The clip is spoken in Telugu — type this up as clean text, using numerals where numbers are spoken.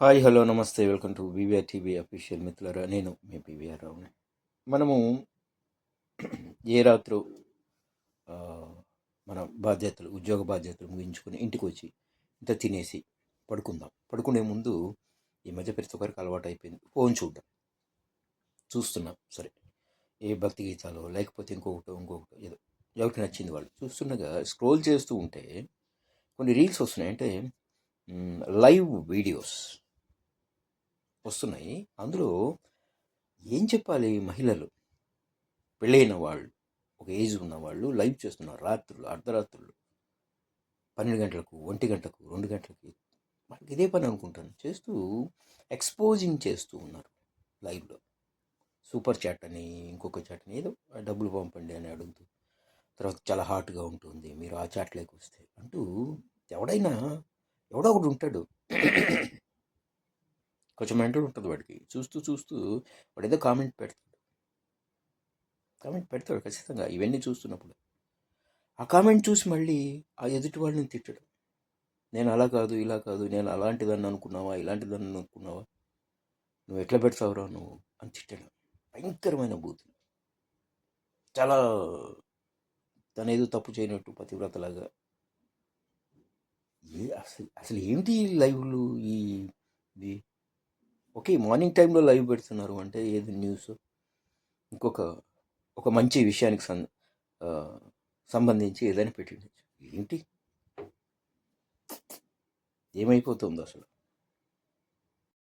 హాయ్ హలో నమస్తే welcome to BVR TV official మిత్రులారా. నేను మీ బీవీఆర్ రావుని. మనము ఏ రాత్రో ఆ, మన బాధ్యతలు ఉద్యోగ బాధ్యతలు ముగించుకొని ఇంటికి వచ్చి ఇంత తినేసి పడుకునే ముందు ఈ మధ్య ప్రతి ఒక్కరికి అలవాటు అయిపోయింది ఫోన్ చూడడం. చూస్తున్నాం సరే, ఏ భక్తి గీతాలు లేకపోతే ఇంకొకటి ఏదో ఎవరికి నచ్చింది వాళ్ళు చూస్తుండగా స్క్రోల్ చేస్తూ ఉంటే కొన్ని రీల్స్ వస్తున్నాయి. అంటే లైవ్ వీడియోస్ వస్తున్నాయి. అందులో ఏం చెప్పాలి, మహిళలు పెళ్ళైన వాళ్ళు, ఒక ఏజ్ ఉన్న వాళ్ళు లైవ్ చేస్తున్నారు రాత్రులు, అర్ధరాత్రులు 12 గంటలకు, 1 గంటకు, 2 గంటలకి. మనకి ఇదే పని అనుకుంటాను చేస్తూ ఎక్స్పోజింగ్ చేస్తూ ఉన్నారు లైవ్లో. సూపర్ చాట్ అని, ఇంకొక చాట్ అని, ఏదో డబ్బులు పంపండి అని అడుగుతూ, తర్వాత చాలా హాట్గా ఉంటుంది మీరు ఆ చాట్లోకి వస్తే అంటూ ఎవడో ఒకడు ఉంటాడు. కొంచెం మెంటల్ ఉంటుంది వాడికి. చూస్తూ చూస్తూ వాడు ఏదో కామెంట్ పెడతాడు ఖచ్చితంగా ఇవన్నీ చూస్తున్నప్పుడు. ఆ కామెంట్ చూసి మళ్ళీ ఆ ఎదుటి వాళ్ళని తిట్టడం. నేను అలా కాదు, ఇలా కాదు, నేను అలాంటిదాన్ని అనుకున్నావా, ఇలాంటిదాన్ని అనుకున్నావా, నువ్వు ఎట్లా పెడతావురా నువ్వు అని తిట్టడం. భయంకరమైన బూతులు. చాలా తనేదో తప్పు చేయనట్టు పతివ్రతలాగా. అసలు అసలు ఏంటి లైవ్లు ఇది? ఓకే, మార్నింగ్ టైంలో లైవ్ పెడుతున్నారు అంటే ఏది న్యూస్, ఇంకొక ఒక మంచి విషయానికి ఆ, సంబంధించి ఏదైనా పెట్టిండొచ్చు. ఏంటి ఏమైపోతుందో అసలు.